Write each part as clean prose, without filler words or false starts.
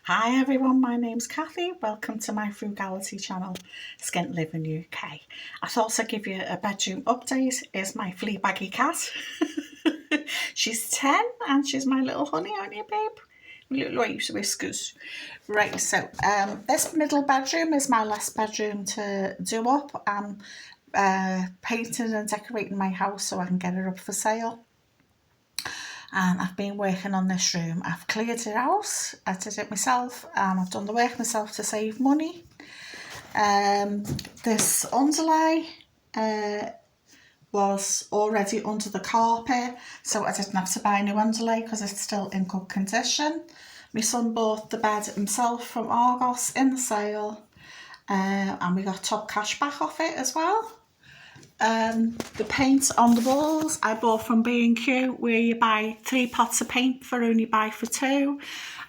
Hi everyone, my name's Kathy. Welcome to my frugality channel, Skint Living UK. I thought I'd give you a bedroom update. Here's my Fleabaggy cat. She's 10 and she's my little honey, aren't you, babe? Little white whiskers. Right, so this middle bedroom is my last bedroom to do up. I'm painting and decorating my house so I can get it up for sale. And I've been working on this room. I've cleared it out, I did it myself, and I've done the work myself to save money. This underlay was already under the carpet, so I didn't have to buy a new underlay because it's still in good condition. My son bought the bed himself from Argos in the sale, and we got top cash back off it as well. The paint on the walls I bought from B&Q, where you buy 3 pots of paint for only buy for 2.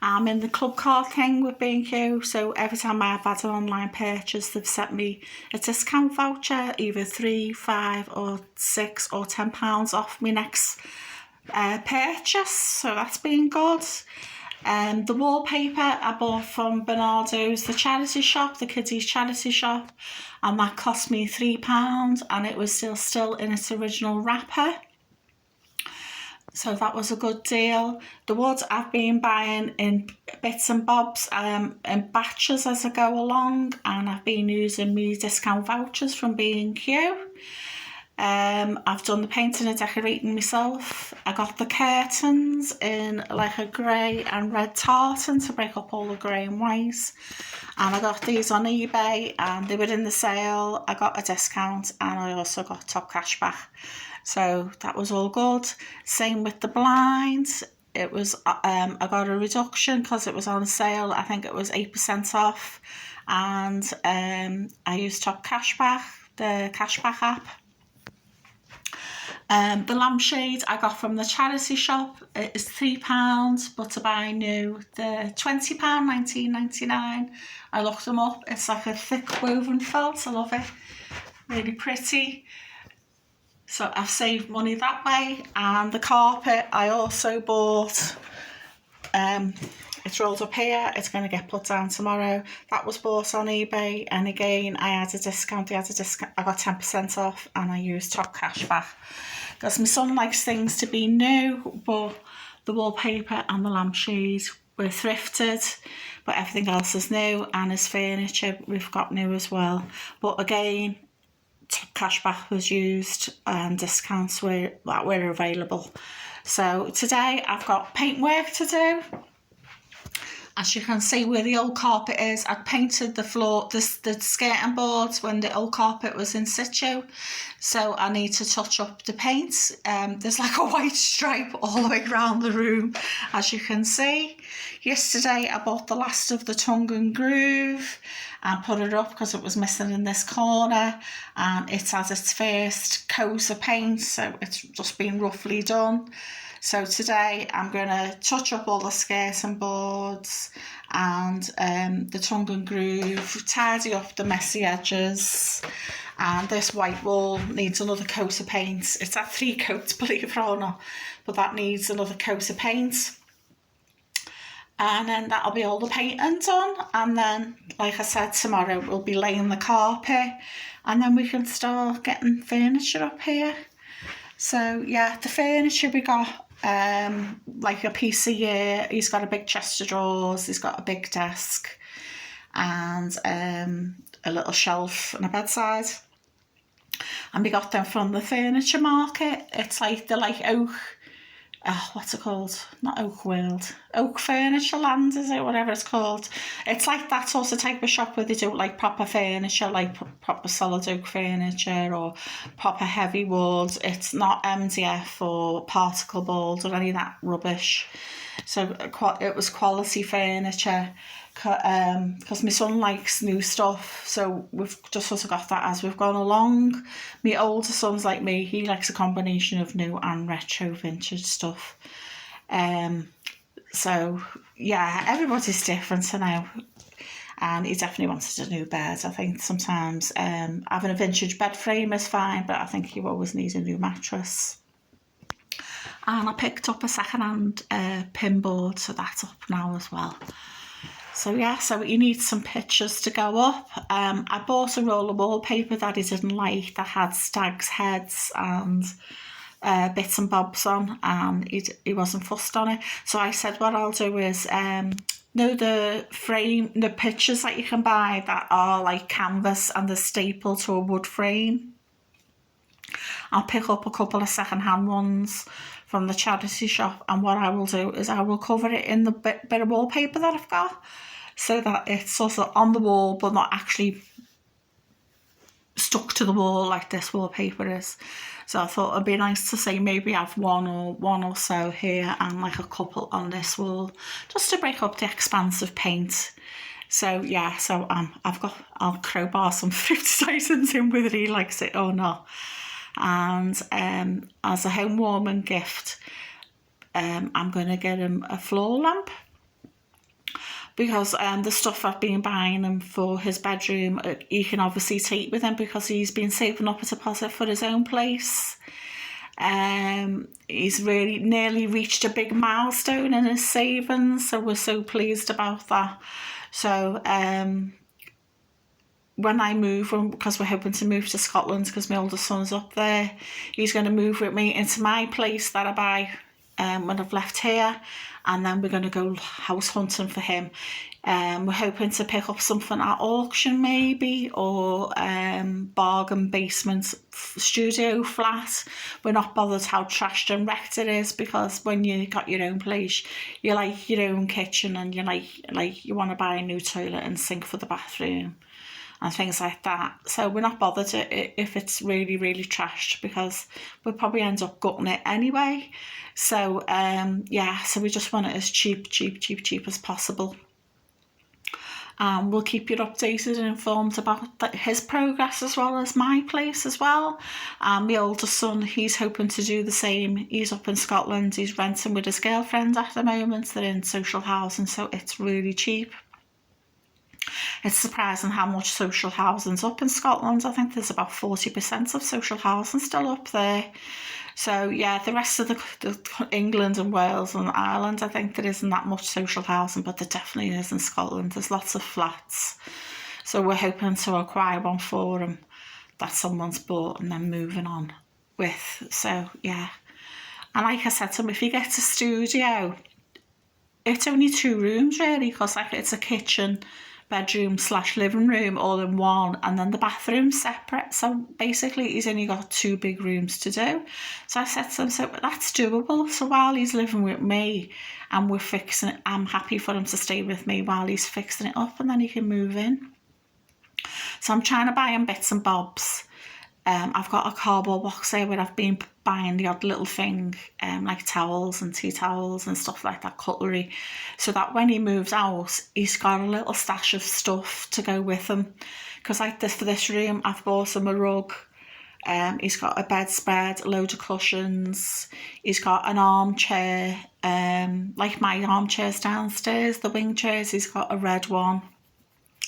I'm in the club card thing with B&Q, so every time I've had an online purchase they've sent me a discount voucher, either 3, 5 or 6 or £10 off my next purchase, so that's been good. The wallpaper I bought from Bernardo's, the charity shop, the kiddies charity shop, and that cost me £3 and it was still in its original wrapper, so that was a good deal. The wood I've been buying in bits and bobs, in batches as I go along, and I've been using me discount vouchers from B&Q. I've done the painting and decorating myself. I got the curtains in like a grey and red tartan to break up all the grey and white, and I got these on eBay and they were in the sale. I got a discount and I also got top cash back, so that was all good. Same with the blinds. It was I got a reduction because it was on sale. I think it was 8% off, and I used top cash back, the cashback app. The lampshade I got from the charity shop. It is £3, but to buy new, they're £20, 19.99. I looked them up. It's like a thick woven felt. I love it. Really pretty. So I've saved money that way. And the carpet I also bought. It's rolled up here. It's going to get put down tomorrow. That was bought on eBay, and again I had a discount. I got 10% off, and I used top cash back because my son likes things to be new, but the wallpaper and the lampshade were thrifted, but everything else is new, and his furniture we've got new as well. But again, top cash back was used and discounts were available. So today I've got paint work to do. As you can see where the old carpet is, I'd painted the floor, the skirting boards when the old carpet was in situ. So I need to touch up the paint. There's like a white stripe all the way around the room, as you can see. Yesterday I bought the last of the tongue and groove and put it up because it was missing in this corner, and it has its first coat of paint, so it's just been roughly done. So today I'm going to touch up all the skirting boards and the tongue and groove, tidy up the messy edges, and this white wall needs another coat of paint. It's at 3 coats, believe it or not, but that needs another coat of paint. And then that'll be all the painting done, and then, like I said, tomorrow we'll be laying the carpet, and then we can start getting furniture up here. So yeah, the furniture we got, like a PC, he's got a big chest of drawers, he's got a big desk and a little shelf and a bedside, and we got them from the furniture market. It's like they're like oak, what's it called? Not Oak World, Oak Furniture Land, is it? Whatever it's called. It's like that sort of type of shop where they do like proper furniture, like proper solid oak furniture or proper heavy wood. It's not MDF or particle board or any of that rubbish. So it was quality furniture, because my son likes new stuff, so we've just sort of got that as we've gone along. My older son's like me, he likes a combination of new and retro vintage stuff. So yeah, everybody's different now, and he definitely wanted a new bed. I think sometimes having a vintage bed frame is fine, but I think you always need a new mattress. And I picked up a second-hand pin board, so that's up now as well. So yeah, so he needs some pictures to go up. I bought a roll of wallpaper that he didn't like that had stags' heads and bits and bobs on, and he wasn't fussed on it. So I said what I'll do is, know the frame, the pictures that you can buy that are like canvas and they're stapled to a wood frame. I'll pick up a couple of second-hand ones from the charity shop, and what I will do is I will cover it in the bit of wallpaper that I've got, so that it's sort of on the wall but not actually stuck to the wall like this wallpaper is. So I thought it'd be nice to say maybe have one or so here and like a couple on this wall, just to break up the expanse of paint. So yeah, so I'll crowbar some fruit Tysons in whether he likes it or not. And as a homewarming gift, I'm going to get him a floor lamp, because the stuff I've been buying him for his bedroom, he can obviously take with him because he's been saving up a deposit for his own place. He's really nearly reached a big milestone in his savings, so we're so pleased about that. So when I move, because we're hoping to move to Scotland because my oldest son's up there, he's going to move with me into my place that I buy when I've left here, and then we're going to go house hunting for him. We're hoping to pick up something at auction maybe, or bargain basement studio flat. We're not bothered how trashed and wrecked it is, because when you got your own place, you like your own kitchen, and you like you want to buy a new toilet and sink for the bathroom and things like that. So we're not bothered if it's really, really trashed, because we'll probably end up gutting it anyway. So yeah, so we just want it as cheap as possible. We'll keep you updated and informed about his progress as well as my place as well. My oldest son, he's hoping to do the same. He's up in Scotland. He's renting with his girlfriend at the moment. They're in social housing, so it's really cheap. It's surprising how much social housing's up in Scotland. I think there's about 40% of social housing still up there. So yeah, the rest of the England and Wales and Ireland, I think there isn't that much social housing, but there definitely is in Scotland. There's lots of flats. So we're hoping to acquire one for him that someone's bought and then moving on with. So yeah. And like I said to him, if he gets a studio, it's only 2 rooms really, because like it's a kitchen, bedroom / living room all in one, and then the bathroom's separate. So basically he's only got 2 big rooms to do. So I said to him, so that's doable. So while he's living with me and we're fixing it, I'm happy for him to stay with me while he's fixing it up, and then he can move in. So I'm trying to buy him bits and bobs. I've got a cardboard box there where I've been buying the odd little thing, like towels and tea towels and stuff like that, cutlery, so that when he moves out, he's got a little stash of stuff to go with him. Because like this, for this room, I've bought him a rug. He's got a bedspread, a load of cushions. He's got an armchair, like my armchairs downstairs, the wing chairs. He's got a red one.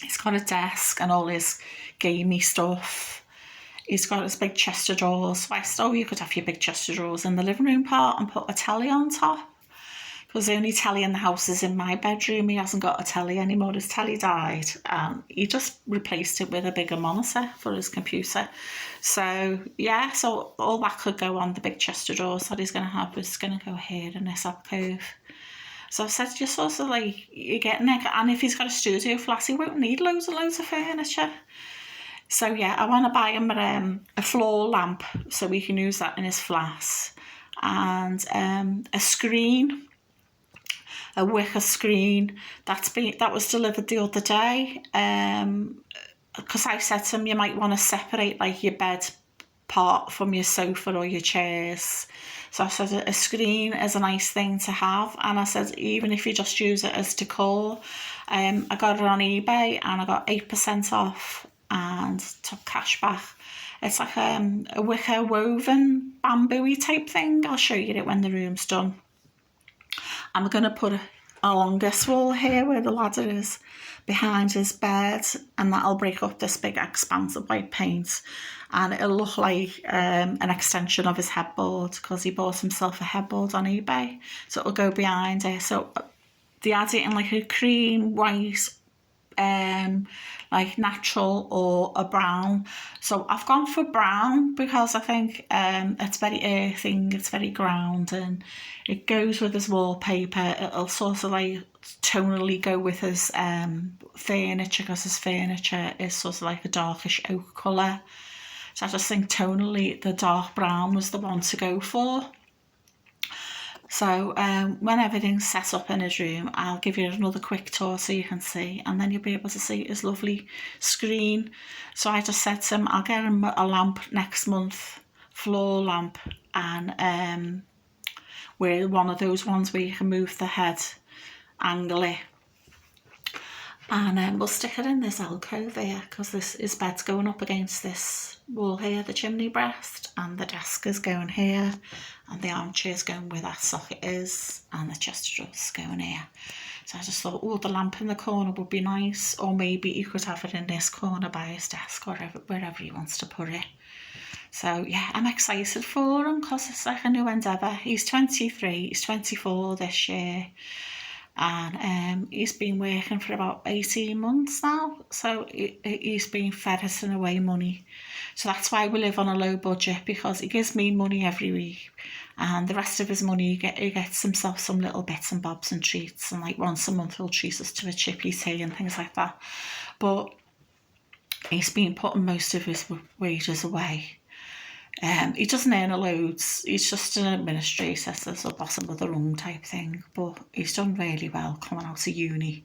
He's got a desk and all his gamey stuff. He's got his big chest of drawers. So I thought you could have your big chest of drawers in the living room part and put a telly on top. Because the only telly in the house is in my bedroom. He hasn't got a telly anymore. His telly died. He just replaced it with a bigger monitor for his computer. So yeah, so all that could go on the big chest of drawers that he's going to have. Is going to go here in this alcove. So I said, just sort of like, you're getting it. And if he's got a studio flat, he won't need loads of furniture. So yeah, I want to buy him a floor lamp so we can use that in his flat, and a screen, a wicker screen that was delivered the other day. Because I said to him, you might want to separate like your bed part from your sofa or your chairs. So I said a screen is a nice thing to have, and I said even if you just use it as decor. I got it on eBay and I got 8% off and took cash back. It's like a wicker woven bamboo-y type thing. I'll show you it when the room's done. I'm going to put it along this wall here where the ladder is behind his bed, and that'll break up this big expanse of white paint, and it'll look like an extension of his headboard, because he bought himself a headboard on eBay, so it'll go behind it. So they had it in like a cream, white, like natural, or a brown. So I've gone for brown because I think it's very earthing, it's very grounding. It goes with his wallpaper. It'll sort of like tonally go with his furniture, because his furniture is sort of like a darkish oak colour. So I just think tonally the dark brown was the one to go for. So when everything's set up in his room, I'll give you another quick tour so you can see, and then you'll be able to see his lovely screen. So I just said to him, I'll get him a lamp next month, floor lamp, and we're one of those ones where you can move the head, angle it, and we'll stick it in this alcove here, because his bed's going up against this wall here, the chimney breast, and the desk is going here, and the armchair's going where that socket is, and the chest of drawers is going here. So I just thought, oh, the lamp in the corner would be nice, or maybe you could have it in this corner by his desk, or wherever he wants to put it. So yeah, I'm excited for him because it's like a new endeavour. He's 23, he's 24 this year, and he's been working for about 18 months now, so he's been ferreting away money. So that's why we live on a low budget, because he gives me money every week, and the rest of his money he gets himself some little bits and bobs and treats, and like once a month he'll treat us to a chippy tea and things like that. But he's been putting most of his wages away. He doesn't earn a loads, he's just an administrator, as a bottom of the rung type thing, but he's done really well coming out of uni.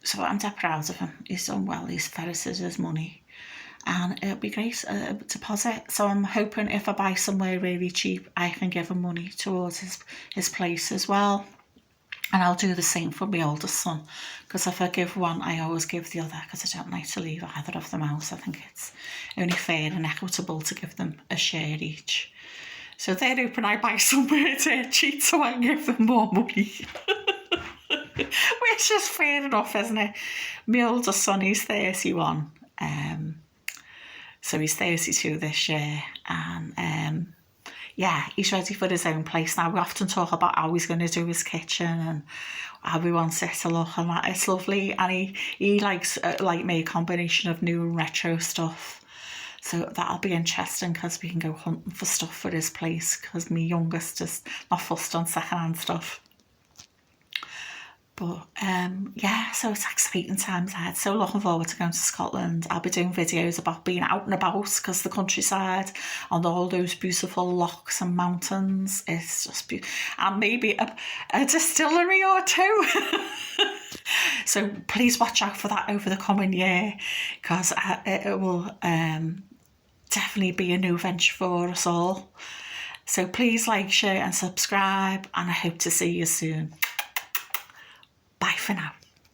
So I'm dead proud of him. He's done well, he's ferreted his money, and it'll be great, a deposit. So I'm hoping if I buy somewhere really cheap, I can give him money towards his place as well. And I'll do the same for my oldest son, because if I give one, I always give the other, because I don't like to leave either of them out. I think it's only fair and equitable to give them a share each. So they're hoping I buy somewhere dirt cheap so I can give them more money. Which is fair enough, isn't it? My oldest son, he's 31. So he's 32 this year. And yeah, he's ready for his own place now. We often talk about how he's going to do his kitchen and how we want it to look, and that. It's lovely, and he likes like me, a combination of new and retro stuff. So that'll be interesting, because we can go hunting for stuff for his place, because my youngest is not fussed on second-hand stuff. But yeah, so it's exciting times ahead. So looking forward to going to Scotland. I'll be doing videos about being out and about, because the countryside and all those beautiful lochs and mountains is just beautiful. And maybe a distillery or two. So please watch out for that over the coming year, because it will definitely be a new venture for us all. So please like, share and subscribe, and I hope to see you soon. Bye for now.